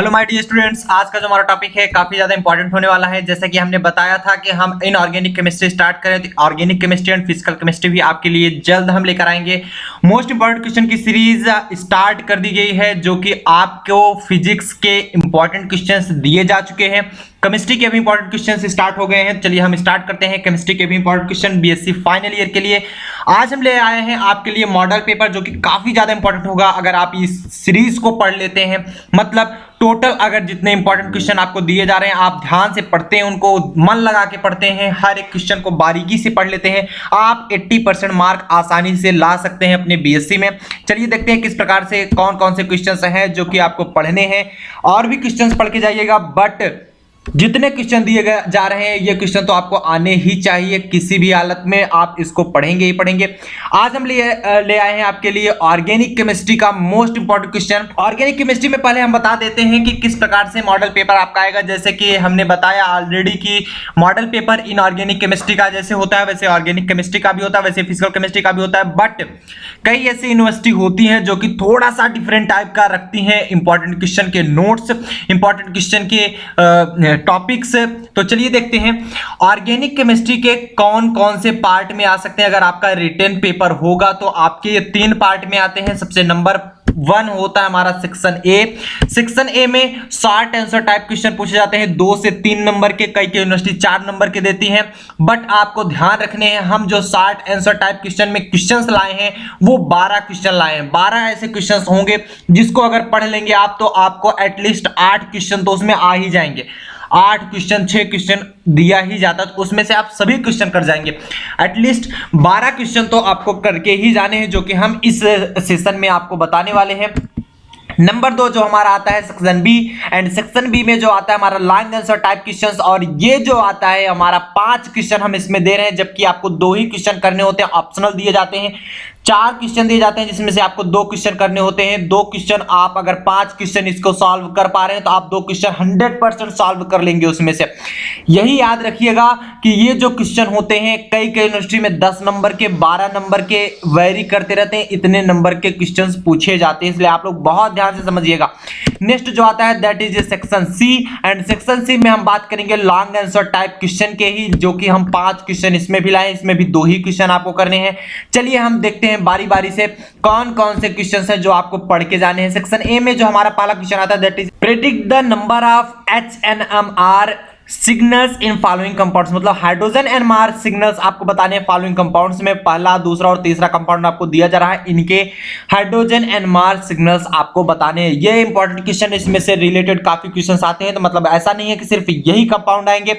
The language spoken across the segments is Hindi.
हेलो माय डियर स्टूडेंट्स, आज का जो हमारा टॉपिक है काफी ज्यादा इंपॉर्टेंट होने वाला है। जैसा कि हमने बताया था कि हम इनऑर्गेनिक केमिस्ट्री स्टार्ट करें, तो organic chemistry and physical chemistry भी आपके लिए जल्द हम लेकर आएंगे। मोस्ट इंपॉर्टेंट क्वेश्चन की सीरीज स्टार्ट कर दी गई है, जो कि आपको फिजिक्स के इंपॉर्टेंट क्वेश्चंस दिए जा चुके हैं। केमिस्ट्री के भी इंपॉर्टेंट क्वेश्चन स्टार्ट हो गए हैं। चलिए हम स्टार्ट करते हैं केमिस्ट्री के भी important question BSc final year के लिए। आज हम ले आए हैं आपके लिए मॉडल पेपर, जो कि काफी ज्यादा इंपॉर्टेंट होगा अगर आप इस सीरीज को पढ़ लेते हैं। मतलब टोटल अगर जितने इंपॉर्टेंट क्वेश्चन आपको दिए जा रहे हैं, आप ध्यान से पढ़ते हैं, उनको मन लगा के पढ़ते हैं, हर एक क्वेश्चन को बारीकी से पढ़ लेते हैं, आप 80% मार्क आसानी से ला सकते हैं अपने बीएससी में। चलिए देखते हैं किस प्रकार से कौन कौन से क्वेश्चंस हैं जो कि आपको पढ़ने हैं। और भी क्वेश्चंस पढ़ के जाइएगा, बट जितने क्वेश्चन दिए गए जा रहे हैं ये क्वेश्चन तो आपको आने ही चाहिए, किसी भी हालत में आप इसको पढ़ेंगे ही पढ़ेंगे। आज हम ले आए हैं आपके लिए ऑर्गेनिक केमिस्ट्री का most important question. Organic chemistry में पहले हम बता देते हैं कि किस प्रकार से मॉडल पेपर आपका आएगा। जैसे कि हमने बताया ऑलरेडी कि मॉडल पेपर इनऑर्गेनिक केमिस्ट्री का जैसे होता है वैसे ऑर्गेनिक केमिस्ट्री का भी होता है, वैसे फिजिकल केमिस्ट्री का भी होता है। बट कई ऐसी यूनिवर्सिटी होती हैं जो कि थोड़ा सा डिफरेंट टाइप का रखती हैं इंपॉर्टेंट क्वेश्चन के नोट्स, इंपॉर्टेंट क्वेश्चन के टॉपिक्स। तो चलिए देखते हैं ऑर्गेनिक केमिस्ट्री के कौन कौन से पार्ट में आ सकते हैं। अगर आपका रिटन पेपर होगा तो आपके ये 3 पार्ट में आते हैं। सबसे नंबर 1 होता है हमारा सेक्शन ए। सेक्शन ए में शॉर्ट आंसर टाइप क्वेश्चन पूछे जाते हैं 2 से 3 नंबर के, कई यूनिवर्सिटी 4 नंबर के देती हैं। बट आपको ध्यान रखने हैं, हम जो शॉर्ट आंसर टाइप क्वेश्चन में क्वेश्चंस लाए हैं वो 12 क्वेश्चन लाए हैं। 12 ऐसे क्वेश्चंस होंगे जिसको अगर पढ़ लेंगे आप तो आपको एटलीस्ट 8 क्वेश्चन तो उसमें आ ही जाएंगे। 8 क्वेश्चन 6 क्वेश्चन दिया ही जाता तो उसमें से आप सभी क्वेश्चन कर जाएंगे। एटलीस्ट 12 क्वेश्चन तो आपको करके ही जाने हैं, जो कि हम इस सेशन में आपको बताने वाले हैं। नंबर 2 जो हमारा आता है section B, and section B में जो आता है हमारा लॉन्ग आंसर टाइप क्वेश्चंस, और ये जो आता है हमारा 5 क्वेश्चन हम इसमें दे रहे हैं, जबकि आपको 2 ही क्वेश्चन करने होते हैं, ऑप्शनल दिए जाते हैं। 4 क्वेश्चन दिए जाते हैं जिसमें से आपको 2 क्वेश्चन करने होते हैं। 2 क्वेश्चन आप अगर 5 क्वेश्चन इसको सॉल्व कर पा रहे हैं तो आप 2 क्वेश्चन 100% सॉल्व कर लेंगे उसमें से। यही याद रखिएगा कि ये जो क्वेश्चन होते हैं कई यूनिवर्सिटी में 10 नंबर के, 12 नंबर के वेरी करते रहते हैं, इतने नंबर के क्वेश्चन पूछे जाते हैं, इसलिए आप लोग बहुत ध्यान से समझिएगा। नेक्स्ट जो आता है that is section C, and section C में हम बात करेंगे लॉन्ग आंसर टाइप क्वेश्चन के ही, जो कि हम 5 क्वेश्चन इसमें भी लाए, इसमें भी 2 ही क्वेश्चन आपको करने हैं। चलिए हम देखते हैं बारी बारी से कौन कौन से क्वेश्चंस हैं जो आपको पढ़ के जाने हैं। सेक्शन ए में जो हमारा पहला क्वेश्चन आता है that is predict the number of HNMR signals in following compounds. मतलब हाइड्रोजन NMR सिग्नल्स आपको बताने हैं फॉलोइंग कंपाउंड्स में। पहला, दूसरा और तीसरा कंपाउंड आपको दिया जा रहा है, इनके हाइड्रोजन NMR सिग्नल्स आपको बताने हैं। ये इंपॉर्टेंट क्वेश्चन, इसमें से रिलेटेड काफी क्वेश्चंस आते हैं, तो मतलब ऐसा नहीं है कि सिर्फ यही कंपाउंड आएंगे।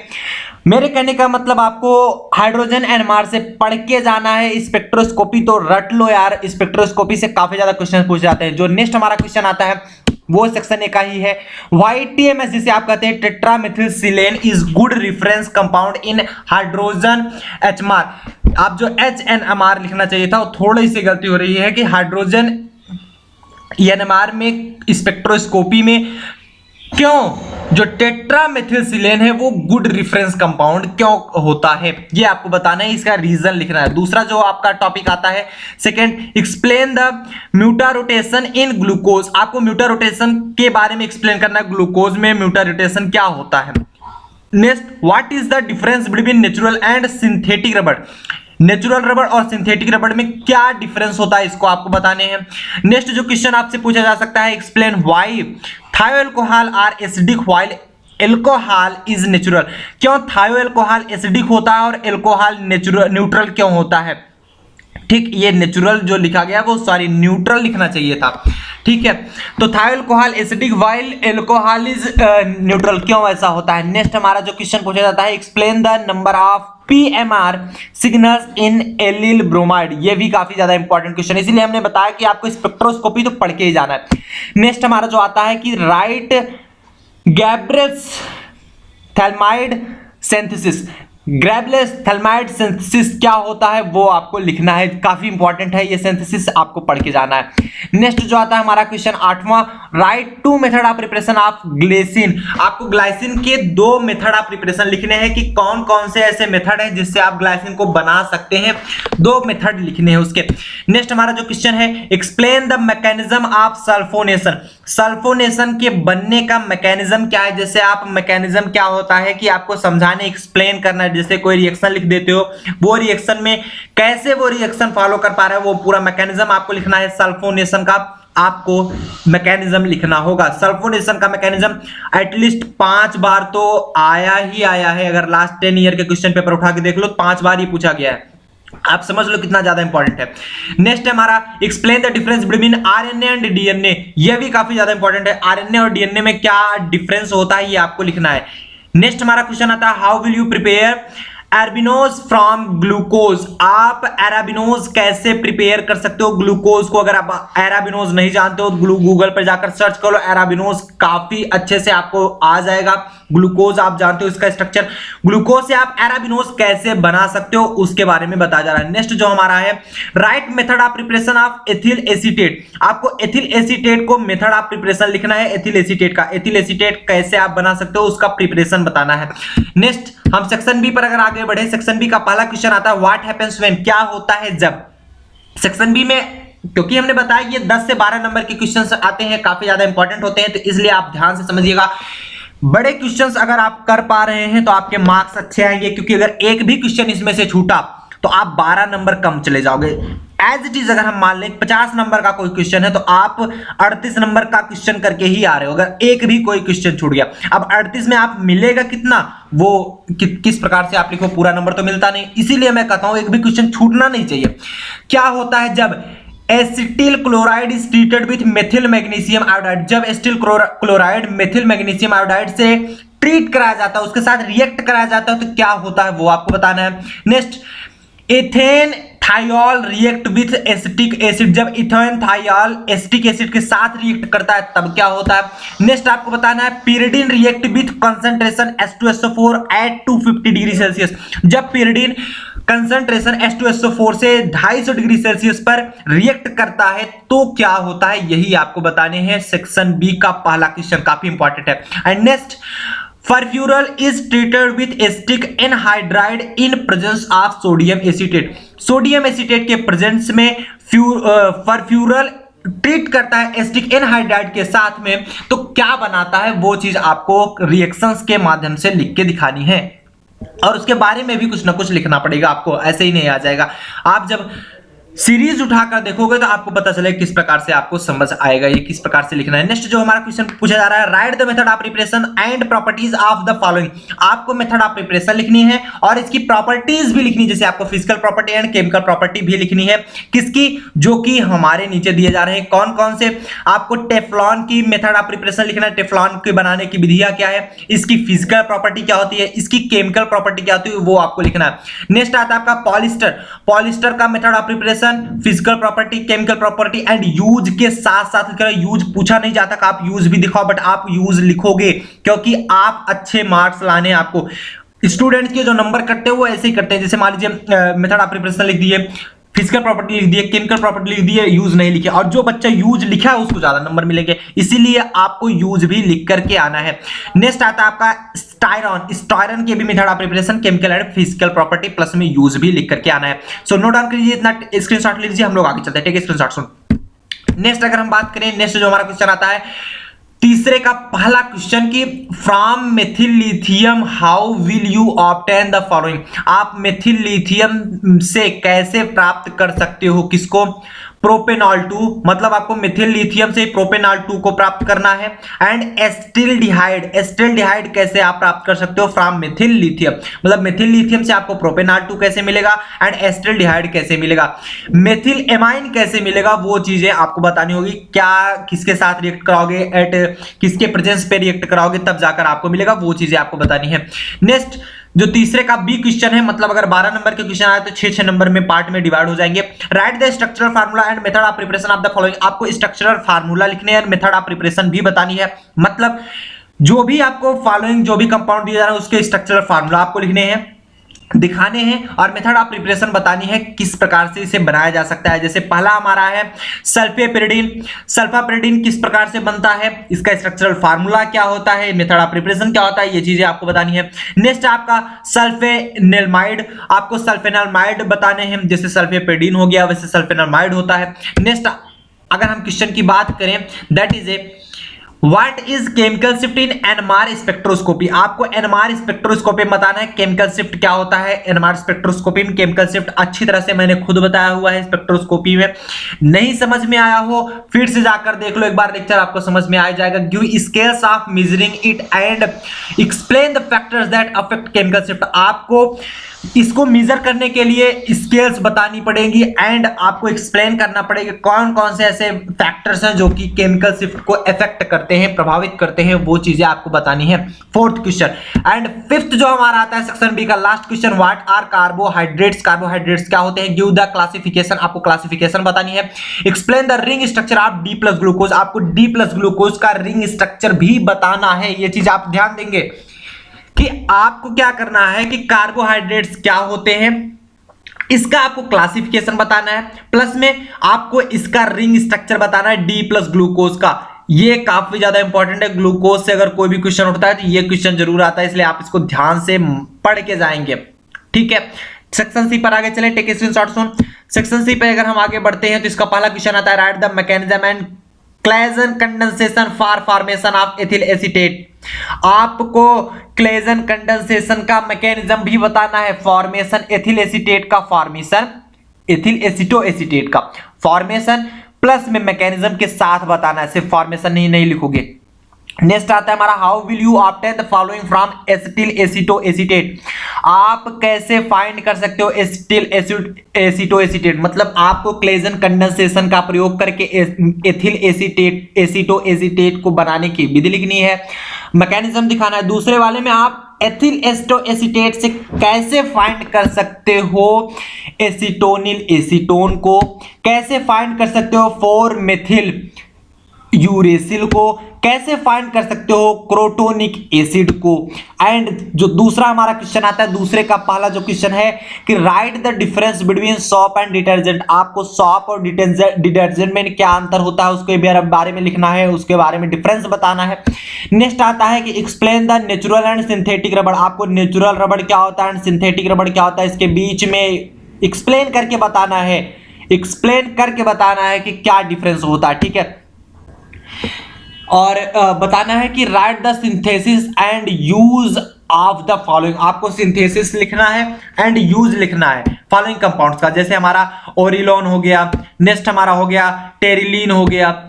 मेरे कहने का मतलब आपको हाइड्रोजन NMR से पढ़ के जाना है। स्पेक्ट्रोस्कोपी तो रट लो यार, स्पेक्ट्रोस्कोपी से काफी ज्यादा क्वेश्चन पूछे जाते हैं। जो नेक्स्ट हमारा क्वेश्चन आता है वो सेक्शन ए का ही है। YTMS जिसे आप कहते हैं tetramethylsilane is good reference compound in hydrogen HMR। आप जो HNMR लिखना चाहिए था वो थोड़ी सी गलती हो रही है कि हाइड्रोजन NMR में स्पेक्ट्रोस्कोपी में क्यों जो टेट्रामेथिलसिलेन है वो गुड रेफरेंस कंपाउंड क्यों होता है, ये आपको बताना है, इसका रीजन लिखना है। दूसरा जो आपका टॉपिक आता है second, explain the mutarotation in glucose. आपको म्यूटारोटेशन के बारे में एक्सप्लेन करना है, ग्लूकोज में म्यूटारोटेशन क्या होता है। Next, what is the difference between natural and synthetic रबड़। नेचुरल रबड़ और सिंथेटिक रबड़ में क्या डिफरेंस होता है, इसको आपको बताने हैं। नेक्स्ट जो क्वेश्चन आपसे पूछा जा सकता है, explain why thioalcohol are acidic while alcohol is neutral. क्यों थायोअल्कोहल एसिडिक होता है और एल्कोहल न्यूट्रल क्यों होता है। ठीक, ये नेचुरल जो लिखा गया वो सॉरी न्यूट्रल लिखना चाहिए था। ठीक है, तो thioalcohol acidic while alcohol is neutral, क्यों ऐसा होता है। नेक्स्ट हमारा जो क्वेश्चन पूछा जाता है, explain the number of PMR signals in allyl bromide. ये भी काफी ज्यादा इंपॉर्टेंट क्वेश्चन है, इसीलिए हमने बताया कि आपको स्पेक्ट्रोस्कोपी तो पढ़ के ही जाना है। नेक्स्ट हमारा जो आता है कि राइट गैब्रेल्स थैलमाइड सिंथेसिस। ग्रेबलेस थैलमाइड सिंथेसिस क्या होता है वो आपको लिखना है, काफी इंपॉर्टेंट है ये सिंथेसिस, आपको पढ़ के जाना है। नेक्स्ट जो आता है हमारा क्वेश्चन 8वां, write two method of preparation of glycine. आपको ग्लाइसिन के 2 मेथड ऑफ प्रिपरेशन लिखने हैं कि कौन कौन से ऐसे मेथड हैं जिससे आप ग्लाइसिन को बना सकते हैं, 2 मेथड लिखने हैं उसके। नेक्स्ट हमारा जो क्वेश्चन है, explain the mechanism of sulphonation. Sulphonation के बनने का मैकेनिज्म क्या है, जैसे आप मैकेनिज्म क्या होता है कि आपको समझाने एक्सप्लेन करना है, जैसे कोई रिएक्शन लिख देते हो, वो रिएक्शन में कैसे वो रिएक्शन फॉलो कर पा रहा है वो पूरा मैकेनिज्म आपको लिखना है। सल्फोनेशन का आपको मैकेनिज्म लिखना होगा। सल्फोनेशन का मैकेनिज्म एटलीस्ट 5 बार तो आया ही आया है, अगर लास्ट 10 ईयर के क्वेश्चन पेपर उठा के देख लो 5 बार ही पूछा गया है, आप समझ लो कितना ज्यादा इंपॉर्टेंट है। नेक्स्ट हमारा explain the difference between RNA and DNA, यह भी काफी ज्यादा इंपॉर्टेंट है, आरएनए और डीएनए में क्या डिफरेंस होता है ये आपको लिखना है। नेक्स्ट हमारा क्वेश्चन आता है, how will you prepare एराबिनोज from glucose. आप एराबिनोज कैसे प्रिपेयर कर सकते हो ग्लूकोज को, अगर आप एराबिनोज नहीं जानते हो तो गूगल पर जाकर सर्च कर लो एराबिनोज, काफी अच्छे से आपको आ जाएगा। ग्लूकोज आप जानते हो इसका स्ट्रक्चर, ग्लूकोज से आप एराबिनोज कैसे बना सकते हो उसके बारे में बताया जा रहा है। नेक्स्ट जो हमारा है, right method of preparation of ethyl acetate. आपको एथिल एसीटेट को मेथड ऑफ प्रिपरेशन लिखना है, एथिल एसीटेट का, एथिल एसीटेट कैसे आप बना सकते हो उसका प्रिपरेशन बताना है। नेक्स्ट हम सेक्शन बी पर अगर आगे बढ़े, सेक्शन बी का पहला क्वेश्चन आता है, व्हाट हैपेंस व्हेन, क्या होता है जब। सेक्शन बी में क्योंकि हमने बताया ये 10 से 12 नंबर के क्वेश्चंस आते हैं, काफी ज्यादा इंपॉर्टेंट होते हैं, तो इसलिए आप ध्यान से समझिएगा। बड़े क्वेश्चंस अगर आप कर पा रहे हैं तो आपके मार्क्स अच्छे आएंगे, क्योंकि अगर एक भी क्वेश्चन इसमें से छूटा तो आप 12 नंबर कम चले जाओगे। एज इट इज अगर हम मान लें 50 नंबर का कोई क्वेश्चन है तो आप 38 नंबर का क्वेश्चन करके ही आ रहे हो, अगर एक भी कोई क्वेश्चन छूट गया। अब 38 में आप मिलेगा कितना, वो किस प्रकार से आप लिखो, पूरा नंबर तो मिलता नहीं, इसीलिए मैं कहता हूं एक भी क्वेश्चन छूटना नहीं चाहिए। क्या होता है जब acetyl chloride is treated with methyl magnesium iodide, जब acetyl chloride methyl magnesium iodide से ट्रीट कराया जाता है, उसके साथ रिएक्ट कराया जाता है, तो क्या होता है वो आपको बताना है। Next, ethane thiol react with acetic acid, जब इथेन थाइल एसिटिक एसिड के साथ रिएक्ट करता है तब क्या होता है। नेक्स्ट आपको बताना है, pyridine react with concentration H2SO4 at 250 degree celsius, जब pyridine कंसंट्रेशन H2SO4 से 250 डिग्री सेल्सियस पर रिएक्ट करता है तो क्या होता है, यही आपको बताने हैं। सेक्शन बी का पहला क्वेश्चन काफी इंपॉर्टेंट है। And next, furfural is treated with acetic anhydride in presence of sodium acetate, sodium acetate के प्रेजेंस में फर्फ्यूरल ट्रीट करता है एसिटिक एनहाइड्राइड के साथ में, तो क्या बनाता है वो चीज आपको रिएक्शंस के माध्यम से लिख के दिखानी है, और उसके बारे में भी कुछ ना कुछ लिखना पड़ेगा आपको, ऐसे ही नहीं आ जाएगा। आप जब सीरीज उठाकर देखोगे तो आपको पता चलेगा किस प्रकार से आपको समझ आएगा ये किस प्रकार से लिखना है। नेक्स्ट जो हमारा क्वेश्चन पूछा जा रहा है, right the method of preparation and properties of the following. आपको मेथड ऑफ प्रिपरेशन लिखनी है और इसकी प्रॉपर्टीज भी लिखनी है, जैसे आपको physical property and chemical property भी लिखनी है, किसकी, जो कि हमारे नीचे दिए जा रहे हैं। कौन कौन से, आपको टेफ्लॉन की मेथड ऑफ प्रिपरेशन लिखना है, टेफ्लॉन के बनाने की विधियां क्या है, इसकी फिजिकल प्रॉपर्टी क्या होती है, इसकी केमिकल प्रॉपर्टी क्या होती है, वो आपको लिखना है। नेक्स्ट आता है आपका पॉलिस्टर, पॉलिस्टर का method of preparation, physical property, chemical property and use के साथ साथ लिखना। यूज पूछा नहीं जाता कि आप यूज भी दिखाओ, बट आप यूज लिखोगे क्योंकि आप अच्छे मार्क्स लाने हैं। आपको स्टूडेंट्स के जो नंबर कटते हैं वो ऐसे ही करते हैं, जैसे मान लीजिए मेथड ऑफ प्रिपरेशन लिख दिए, फिजिकल प्रॉपर्टी लिख दिए, केमिकल प्रॉपर्टी लिख दिए, यूज नहीं लिखे, और जो बच्चा यूज लिखा है उसको ज्यादा नंबर मिलेंगे, इसीलिए आपको यूज भी लिख करके आना है। नेक्स्ट आता है आपका स्टायरन, स्टायरन के भी method of preparation, chemical and physical property plus में यूज भी लिख करके आना है। सो नोट डाउन कीजिए, इतना स्क्रीनशॉट ले लीजिए, हम लोग आगे चलते हैं। ठीक है, स्क्रीनशॉट सुन। नेक्स्ट अगर हम बात करें, नेक्स्ट जो हमारा क्वेश्चन आता है तीसरे का पहला क्वेश्चन की from methyl lithium how will you obtain the following. आप मेथिल लिथियम से कैसे प्राप्त कर सकते हो, किसको, प्रोपेनॉल 2, मतलब आपको मिथिल लिथियम से प्रोपेनॉल 2 को प्राप्त करना है। एंड एस्टिल्डिहाइड, एस्टिल्डिहाइड कैसे आप प्राप्त कर सकते हो, फ्रॉम मिथिल लिथियम, मतलब मिथिल लिथियम से आपको प्रोपेनॉल 2 कैसे मिलेगा एंड एस्टिल्डिहाइड कैसे मिलेगा। मेथिल एमाइन कैसे मिलेगा वो चीजें आपको बतानी होगी, क्या किसके साथ रिएक्ट कराओगे, एट किसके प्रेजेंस पे रिएक्ट कराओगे तब जाकर आपको मिलेगा, वो चीजें आपको बतानी है। नेक्स्ट जो तीसरे का बी क्वेश्चन है, मतलब अगर 12 नंबर के क्वेश्चन आए तो 6-6 नंबर में पार्ट में डिवाइड हो जाएंगे। Right the structural formula and method of preparation of the following. आपको स्ट्रक्चरल फार्मूला लिखने हैं, मेथड ऑफ प्रिपरेशन भी बतानी है, मतलब जो भी आपको फॉलोइंग जो भी कंपाउंड दिया जा रहा है उसके स्ट्रक्चरल फार्मूला आपको लिखने हैं। दिखाने हैं और मेथड ऑफ प्रिपरेशन बतानी है किस प्रकार से इसे बनाया जा सकता है। जैसे पहला हमारा है सल्फेपिरिडीन। सल्फापिरिडीन किस प्रकार से बनता है, इसका स्ट्रक्चरल फार्मूला क्या होता है, मेथड ऑफ प्रिपरेशन क्या होता है, ये चीजें आपको बतानी है। नेक्स्ट आपका सल्फेनिलमाइड, आपको सल्फेनिलमाइड बताने हैं। जैसे सल्फेपिरिडीन हो गया वैसे सल्फेनिलमाइड होता है। नेक्स्ट अगर हम क्वेश्चन की बात करें that is a What is chemical shift in NMR spectroscopy, आपको NMR स्पेक्ट्रोस्कोपी बताना है केमिकल शिफ्ट क्या होता है। NMR स्पेक्ट्रोस्कोपी में केमिकल शिफ्ट अच्छी तरह से मैंने खुद बताया हुआ है स्पेक्ट्रोस्कोपी में, नहीं समझ में आया हो फिर से जाकर देख लो एक बार लेक्चर, आपको समझ में आ जाएगा। Give scales of measuring it and explain the factors that affect chemical shift, आपको इसको मेजर करने के लिए स्केल्स बतानी पड़ेगी एंड आपको एक्सप्लेन करना पड़ेगा कौन कौन से ऐसे फैक्टर्स हैं जो कि केमिकल शिफ्ट को इफेक्ट करते हैं, प्रभावित करते हैं, वो चीजें आपको बतानी है। फोर्थ क्वेश्चन एंड फिफ्थ जो हमारा आता है सेक्शन बी का last question, what are carbohydrates, carbohydrates क्या होते हैं, गिव द क्लासिफिकेशन, आपको क्लासिफिकेशन बतानी है। Explain the ring structure of D plus glucose, आपको डी प्लस ग्लूकोज का रिंग स्ट्रक्चर भी बताना है। ये चीज आप ध्यान देंगे कि आपको क्या करना है कि कार्बोहाइड्रेट्स क्या होते हैं इसका आपको क्लासिफिकेशन बताना है, प्लस में आपको इसका रिंग स्ट्रक्चर बताना है डी प्लस ग्लूकोज का। ये काफी ज्यादा इंपॉर्टेंट है, ग्लूकोज से अगर कोई भी क्वेश्चन उठता है तो ये क्वेश्चन जरूर आता है, इसलिए आप इसको ध्यान से पढ़ के जाएंगे। ठीक है, सेक्शन सी पर आगे चले, टेक स्क्रीनशॉट सुन। सेक्शन सी पे अगर हम आगे बढ़ते हैं तो इसका पहला क्वेश्चन आता है right the mechanism and Claisen condensation for formation of ethyl acetate, आपको क्लेजन कंडेंसेशन का मैकेनिज्म भी बताना है, फॉर्मेशन एथिल एसीटेट का फॉर्मेशन, एथिल एसीटो एसीटेट का फॉर्मेशन प्लस में मैकेनिज्म के साथ बताना है, सिर्फ फॉर्मेशन नहीं लिखोगे। नेक्स्ट आता है हमारा how will you obtain the following from acetyl aceto acetate, आप कैसे फाइंड कर सकते हो एसिटिल एसीटो एसीटेट, मतलब आपको क्लेजन कंडेंसेशन का प्रयोग करके एथिल एसीटेट एसीटो एसीटेट को बनाने की विधि लिखनी है, मैकेनिज्म दिखाना है। दूसरे वाले में आप एथिल एसीटो एसीटेट से कैसे फाइंड कर सकते हो एसीटोनिल एसीटोन को, कैसे फाइंड कर सकते हो 4 मेथिल यूरेसिल को, कैसे फाइंड कर सकते हो क्रोटोनिक एसिड को। एंड जो दूसरा हमारा क्वेश्चन आता है, दूसरे का पहला जो क्वेश्चन है कि right the difference between shop and detergent, आपको सॉप और डिटर्जेंट में क्या अंतर होता है उसके बारे में लिखना है, उसके बारे में डिफरेंस बताना है। नेक्स्ट आता है कि explain the natural and synthetic रबड़, आपको नेचुरल रबड़ क्या होता है एंड सिंथेटिक रबड़ क्या होता है, इसके बीच में एक्सप्लेन करके बताना है, एक्सप्लेन करके बताना है कि क्या डिफरेंस होता है। ठीक है, और बताना है कि right the synthesis and use of the following, आपको सिंथेसिस लिखना है एंड यूज लिखना है फॉलोइंग कंपाउंड्स का। जैसे हमारा ओरिलोन हो गया, नेक्स्ट हमारा हो गया टेरिलीन हो गया,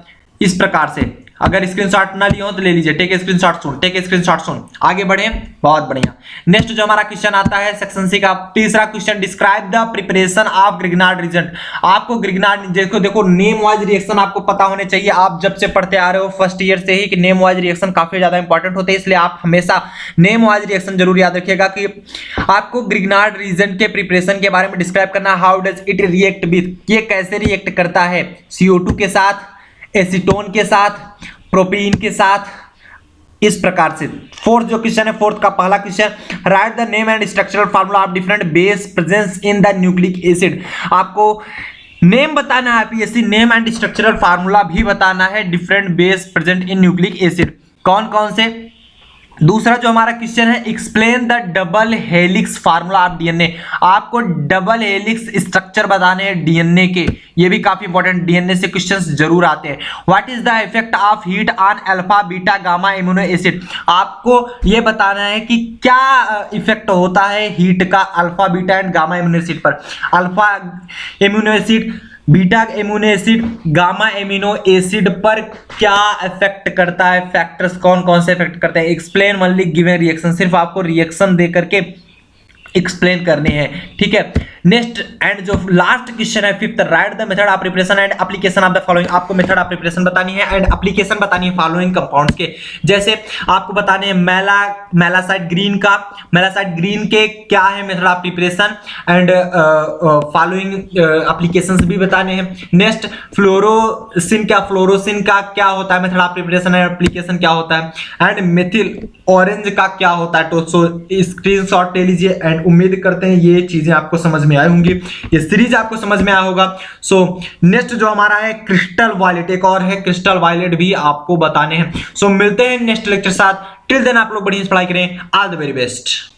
इस प्रकार से। अगर स्क्रीनशॉट ना लिए हो तो ले लीजिए, टेक स्क्रीनशॉट सुन, टेक स्क्रीनशॉट सुन। आगे बढ़े, बहुत बढ़िया। नेक्स्ट जो हमारा क्वेश्चन आता है सेक्शन सी का तीसरा question, describe the preparation of Grignard reagent, आपको ग्रिग्नार्ड देखो नेम वाइज रिएक्शन आपको पता होने चाहिए, आप जब से पढ़ते आ रहे हो फर्स्ट ईयर से ही कि नेम वाइज रिएक्शन काफी ज्यादा इंपॉर्टेंट होते हैं, इसलिए आप हमेशा नेम वाइज रिएक्शन जरूर याद रखिएगा कि आपको ग्रिग्नार्ड रिएजेंट के प्रिपरेशन के बारे में डिस्क्राइब करना। How does it react with, ये कैसे रिएक्ट करता है CO2 के साथ, एसीटोन के साथ, प्रोपीन के साथ, इस प्रकार से। फोर्थ जो क्वेश्चन है, फोर्थ का पहला question, right the name and structural formula of different base presence in the nucleic acid, आपको नेम बताना है, PSC name and structural formula भी बताना है different base present in nucleic acid, कौन कौन से। दूसरा जो हमारा क्वेश्चन है, explain the double helix formula of DNA, आपको डबल हेलिक्स स्ट्रक्चर बताने हैं डीएनए के, ये भी काफी इंपॉर्टेंट, डीएनए से क्वेश्चंस जरूर आते हैं। What is the effect of heat on alpha beta gamma amino acid, आपको ये बताना है कि क्या इफेक्ट होता है हीट का alpha beta and gamma amino acid पर। Alpha amino acid, beta amino acid, gamma amino acid पर क्या इफेक्ट करता है, फैक्टर्स कौन कौन से इफेक्ट करते हैं। एक्सप्लेन ओनली गिवन रिएक्शन, सिर्फ आपको रिएक्शन दे करके एक्सप्लेन करने हैं। ठीक है, नेक्स्ट एंड जो लास्ट क्वेश्चन है fifth, right the method of preparation and application of the following. आपको मेथड ऑफ प्रिपरेशन बतानी है एंड एप्लीकेशन बतानी है फॉलोइंग कंपाउंड्स के। जैसे आपको बताने हैं मेलासाइट ग्रीन का, मेलासाइट ग्रीन के क्या है method of preparation and following applications भी बताने हैं। नेक्स्ट फ्लोरोसिन का क्या होता है method of preparation and application क्या होता है एंड मेथिल ऑरेंज का क्या होता है। तो स्क्रीनशॉट ले लीजिए एंड उम्मीद करते हैं ये चीजें आपको समझ में आई होंगी, ये सीरीज आपको समझ में आया होगा। सो नेक्स्ट जो हमारा है क्रिस्टल वायलेट, एक और है क्रिस्टल वायलेट भी आपको बताने हैं। सो मिलते हैं नेक्स्ट लेक्चर साथ। टिल देन आप लोग बढ़िया से पढ़ाई करें। All the very best.